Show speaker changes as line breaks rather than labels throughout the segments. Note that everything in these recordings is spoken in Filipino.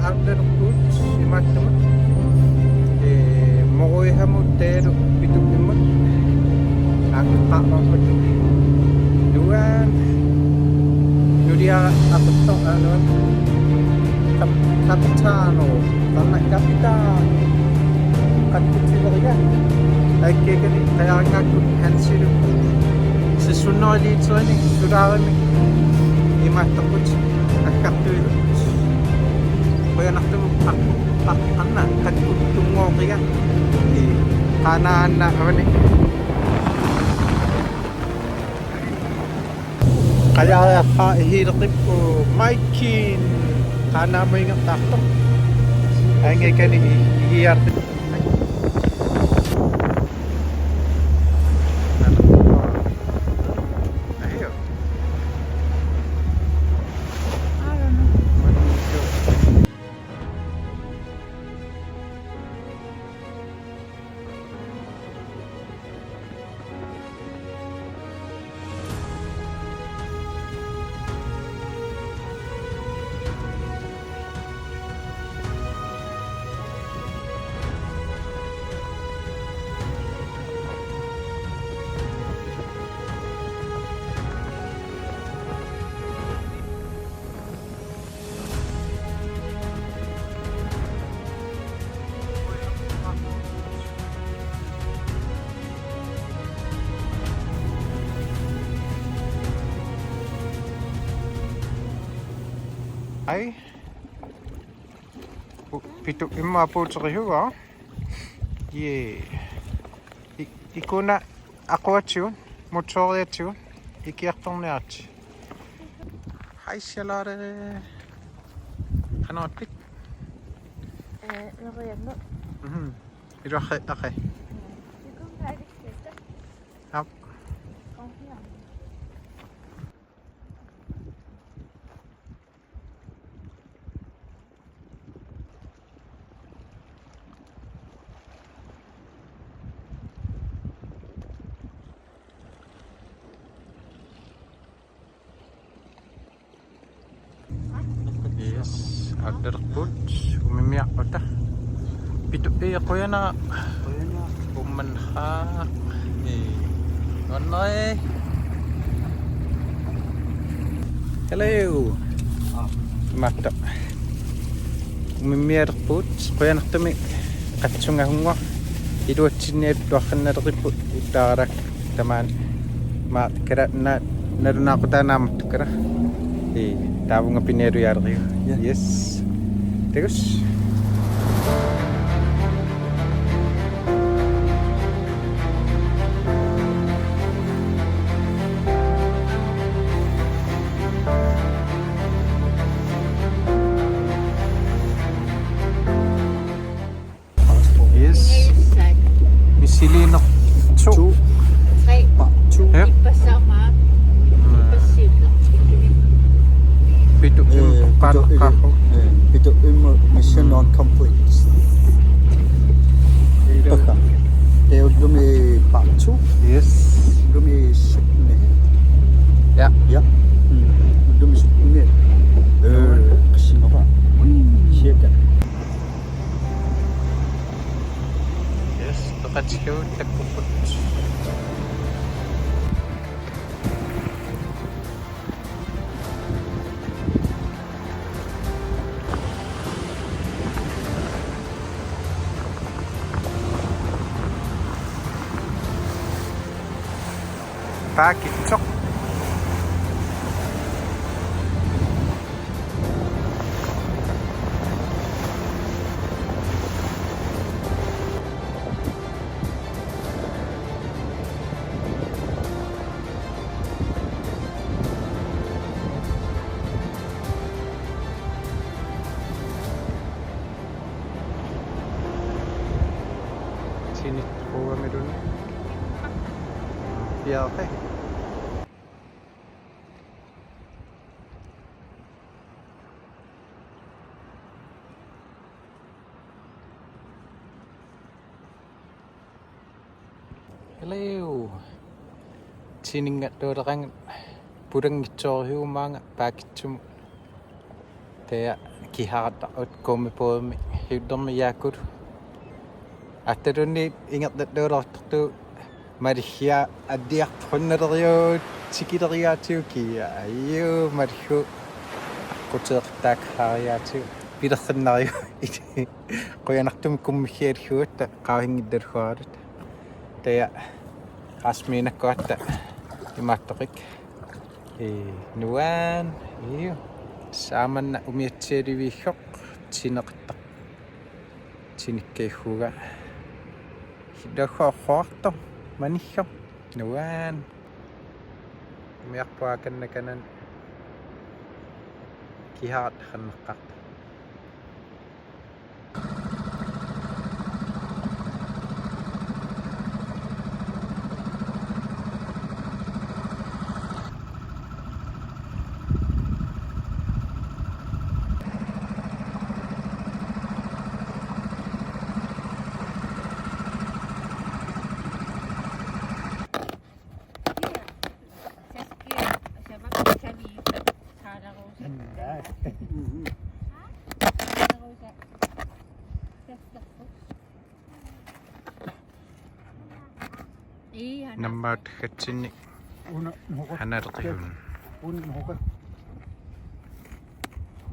арлерпут имааттамут могуихамут тееру питуккиммут ааққааммут нуан нуриа апутто ануан капитано танна капитан каттутсилерига аккекани таяраккаккут хансилу сиссуннерилиитсуани сулаарами имааттаққут аккартуилу поянартум анна каттуттунгоқига канаанна авани qayaaqqa hiileqippu maikkiin qaanaamaingertaarto aangekani igiarti ai pituk imma puuterihuga ye ikuna aquatun motoriatun ikiartorniarti haissalare qanaattik
norianno
iluarri aqi
ikum haaliksetta
ap yes aderput umimiak ota pitu qoyana umanha onoi hello mata umimiarput qoyana tumi qatsunga hunga iduatsinneet tuarqannaleriput utaarak tamaan ma kera na narunaqutanaamut kera tabung pineru yarri yes terus yes misilino chu
Hey, ipasama.
pitu
Pitu mission non complete. Baka. They dumi pachu.
yes
Dumi shipne.
ya
Ya. Dumi shipne. Kishinoba. Sheka.
yes tukatsikau tekuput pakai cok sini gua medun biar apa hello sini nggak dorang purang cowok mang pakicum teh kihaata utkomi poimi hiudormi yaakut attarunni ingertattuulortortu marihia addiartrunnereriut tikileriaatiuki ayyu marhu quteertaakhaariaatu pilerrinnariu quyanartum kummigialluutta qaahingillallualut taya qasmiinakkuatta imaattoqik nuan iyo saamanna umiatsialiviiggoq tineqta tinikkaigguga hidagguarruartor maniggo nuan umiarpuakannakanan kiharat qanneqqarta nammaat hatsinni
Una nuhut.
hanarqihun
Una nuhut.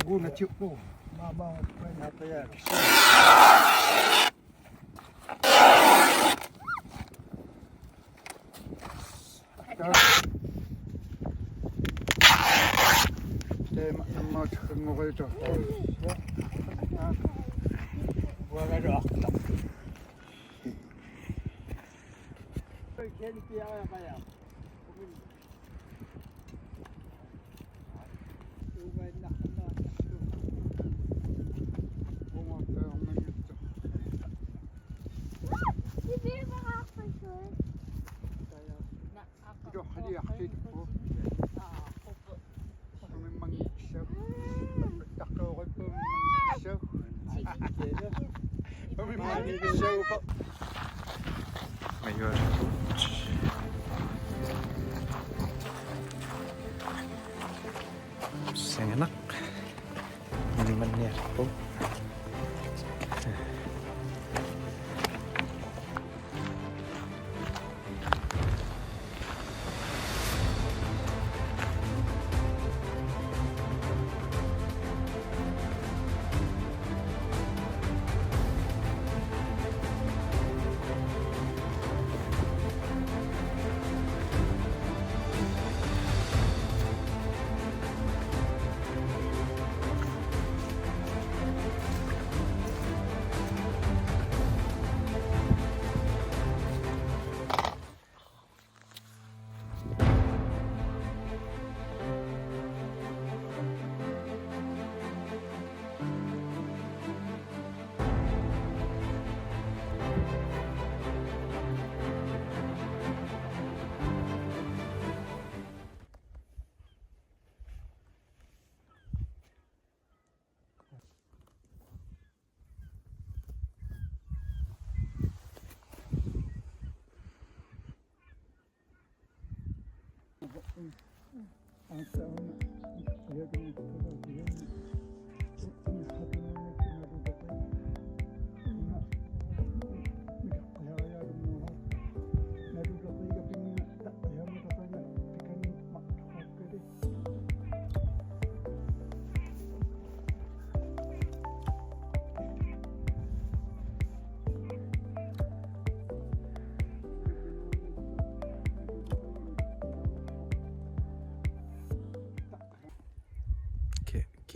Una chukku. Mama penataya. Tema nammat ngorito. Wala akta.
Mayor sengenak minumannya po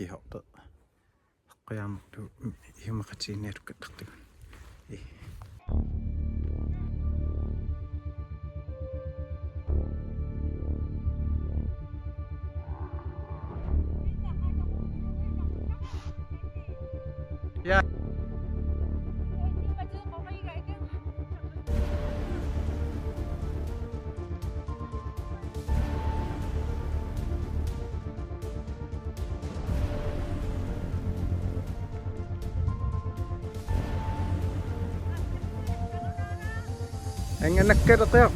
kihoqta qiyaamtu hiumaqatiinniarukkattartugun ya ang anak ka tayo.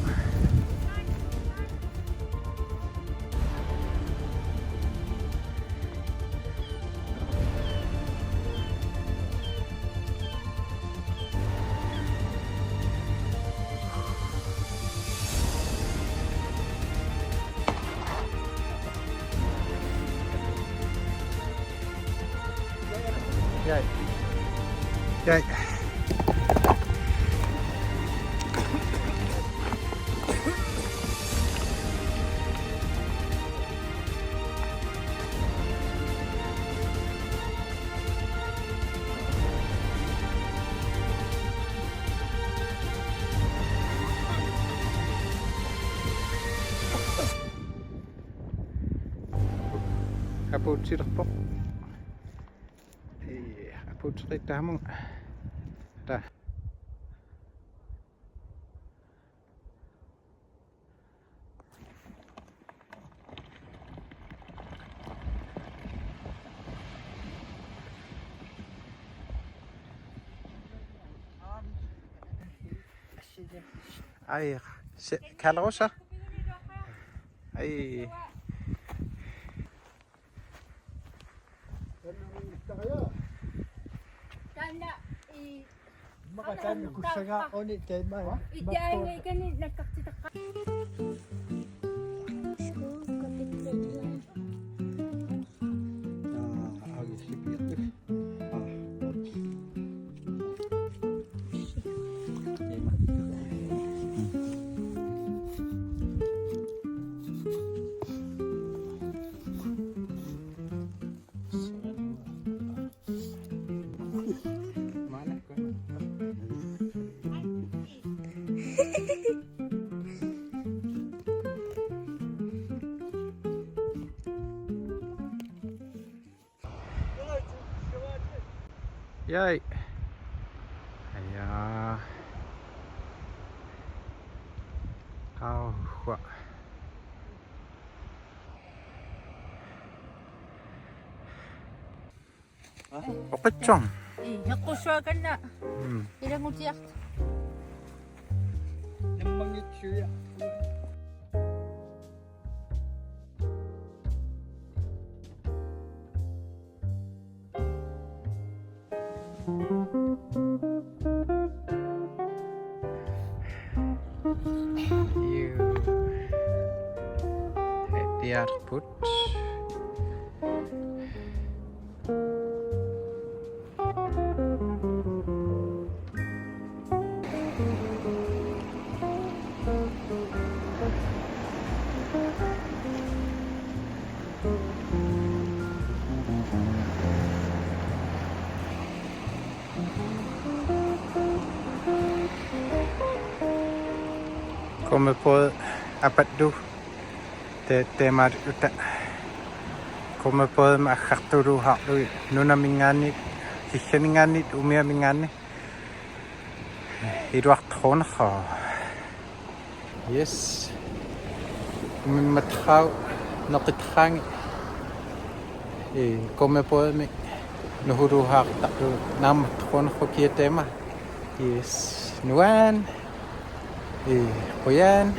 Jij. Jij. Apot sirap po. Apot sakit damong. Dah. Ay, kalaro siya. Ay.
Tanda,
Makatan ko sa nga ulit kay ma.
itiay ngay kani nagkaksitak ka.
Agis sipit.
Mana ko? Yay. Aya. Au hua. Opetchong.
Nakuswa ka na.
Hmm.
Ilang utiyak.
Nambangit siya.
You. Diğer put. Kommer på apatu te maruta kommer på ma khaturu halu nuna mingani kikheningani umia mingani iruak thon kha yes min matrau nokitrang kommer på me nuhuru hak taku nam thon khokietema yes nuan po yan.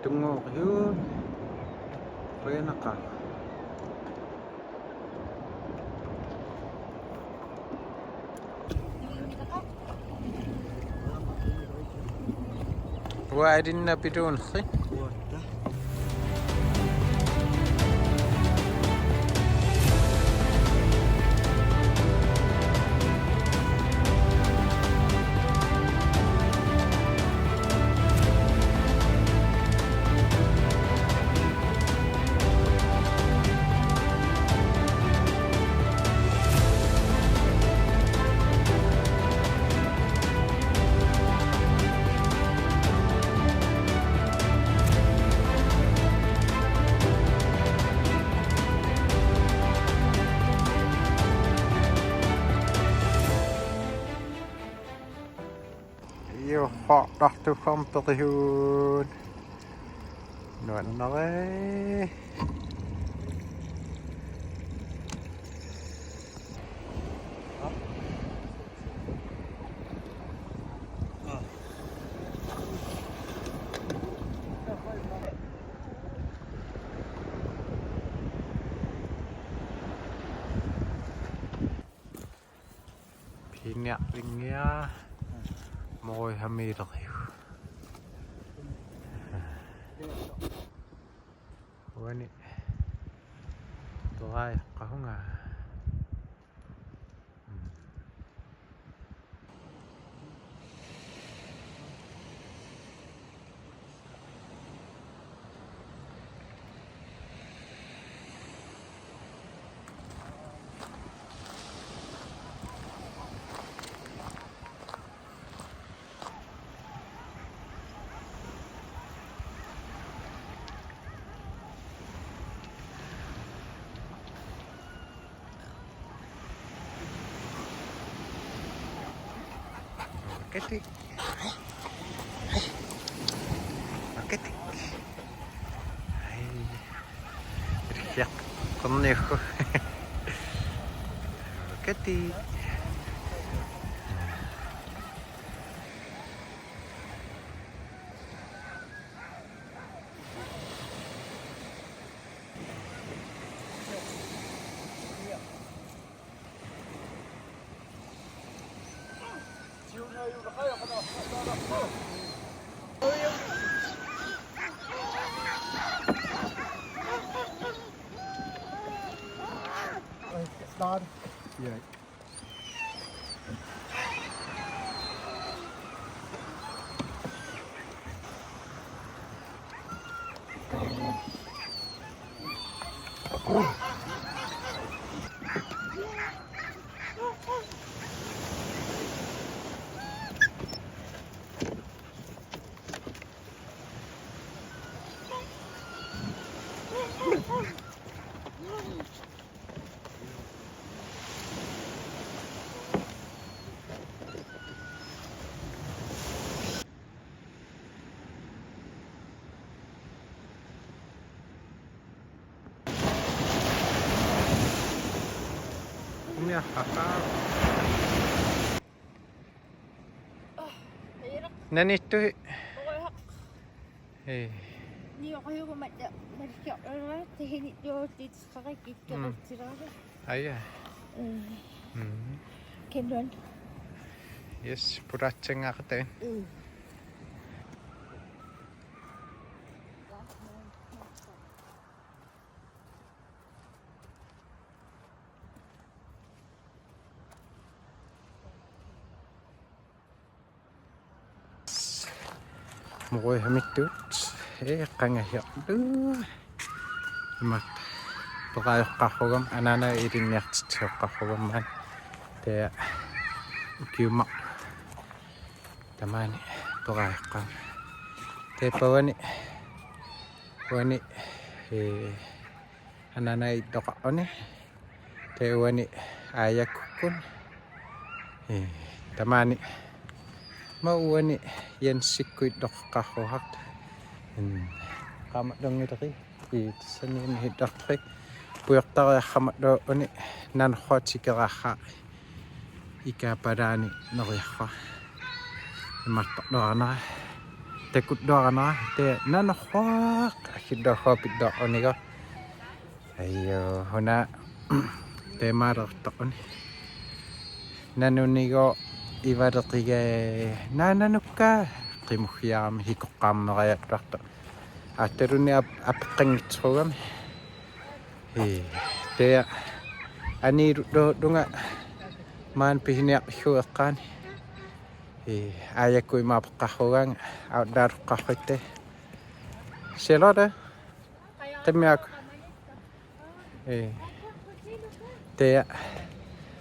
Tungo yun. Kaya naka. وعدنا بدون خي. qaqartartuffam peqihun nuannare pinya ringya moi hamireqiu wani toai qahunga ketik ketik hai riak konnehu ketik
Daar.
ya ini apa nani tu eh
Ni ako yung madyak na tihinit yung titsakay kitulog.
ayah
Kendon.
yes puraceng akate mukoi hamitut qangahiarlu mat toqayoqqarrugam anana irinniartitsioqqarrugammaan tea kiumaq tamani toqayoqqam tepawani wani anana ittoqarruni tewani ayakukkun tamani mauwani yansikkuit doqqarruhart qamat dongitri itsanin hitartri puertariarramat dooni nanxotikeraxa ikapadani noriarra imartordoranara tekutdoranara te nanxoaq hidorhopit dooniga ayo huna temarertorni nanunigo ivareqiga nananukka qimugiarami hikoqqaammerayattarta atteruni apeqqangitsuugami tea aniru dunga maan pihiniaqhueqqaani ayakku imapeqqarrugang auddaruqqarruitte selora qimmiak tea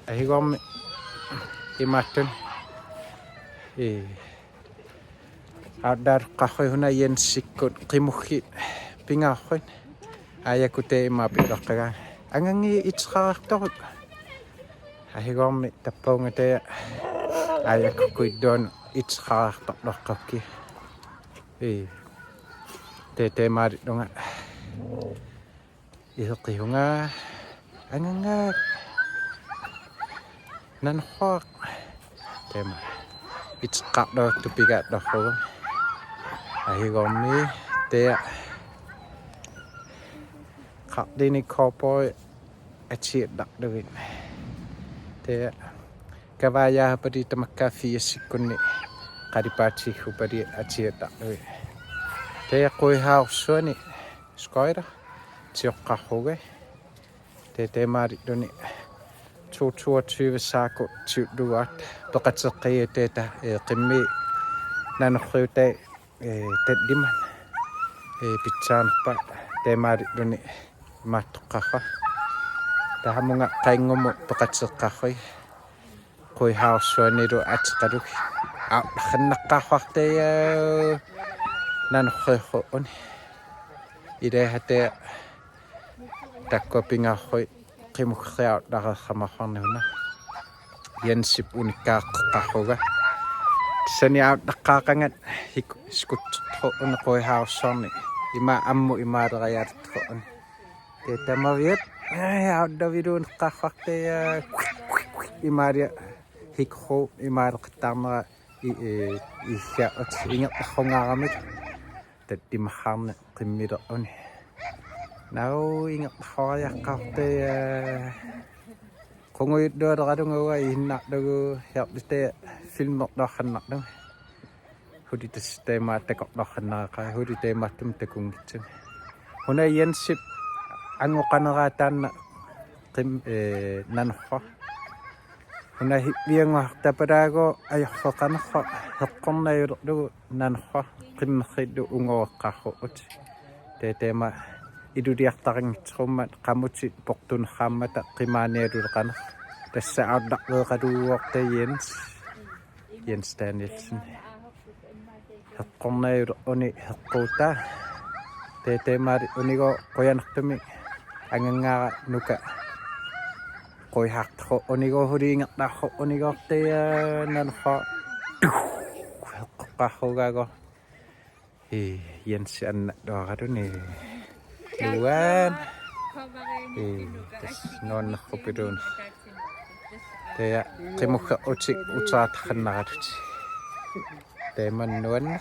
ahigormi imattun auddaruqqarrui huna yensikkut qimuggi pingaarruin ayakku te imapiloqqagaan angangi itsqarartorut ahigormi tappaunga tea ayakku kuiddoon itqaartarloqqapki te maari donga iheqihunga angangaak nanhoaq tema itqaartortupigaattorrugu ahigormi tea qardini korpoi atiiddaqlugin tea kavayaapari tamakkaaffiassikkunni qaripaatiggupari atiiddaqlugin tea qoihaarsuani skoira tioqqarruge te maariduni 22 saako tiulluat peqateqqiiteeta qimmi nanerriutai taddiman pitsaanpa te maariduni maattoqqarra tahamunga qaingumu peqateqqarri qoihaarsuanilu atiqaluk xannaqqaarfarteya nanerriurruuni ilahate takkopingaarrui qimukriautlarerramarfarnihuna yansip unikkaaqeqqarruga saniaut naqqaaqangat skuttertru uneqoihaarsorni ima ammu imaaleриaatterruun tetamaviat auddaviluuneqqaarfarteya imaalia hikru imaaleqittarnera iillaat ingertarrungaaramik tattimarraarne qimmileruni nau ingertarroriaqqaarteya qunguyutlualeralunguga ihinnarlugu hiarlite filmerluarrannarlugu hulitas teemaattakорluarrannaraqa huliteemaattum takungitsun huna yansip angoqaneraataanna qim nanerra huna vianguartapalaago ajorreqanerra heqqornayulerlugu nanerra qimmerrillu ungoeqqarruut teema iluliartaringitserummat qamuti portunerraammata qimaanialuleqaner tassa aullarleeqaluuorta Jens Danielsen heqqornayuleruni heqquutaa teemaari unigo qoyanertumi angangaara nuka qoihaartarru unigo huliingertaarru unigoortaya nanerra heqqoqqarrugaago Jens anna luaraluni luan noonnerrupiluun tea qimukka utik utsaataqannaraluti teemannuanna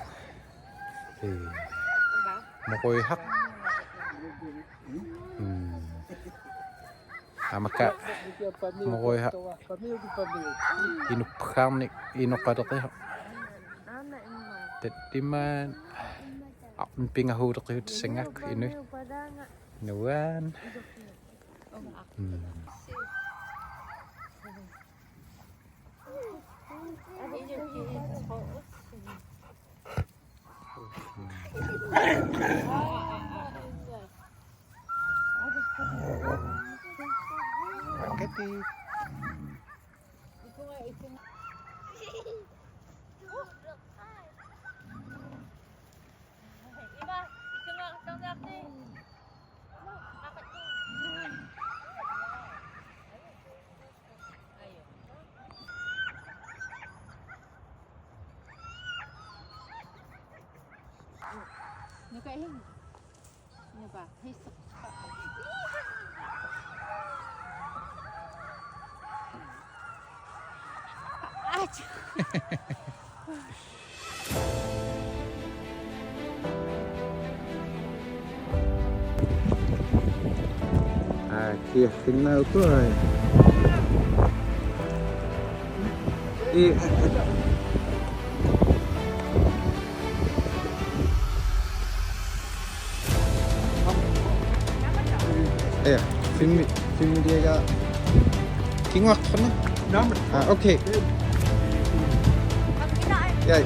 moquihaq amaka moquihaq inuppaarni inoqaleqiha tattimaan pingahuuleqiutassangaak inuit nuan Kati.
Nakahin. Ano ba? Hisok.
Kia tinggal tu ay. Film dia ya. Tinggal kan? Ah, okay. Ya.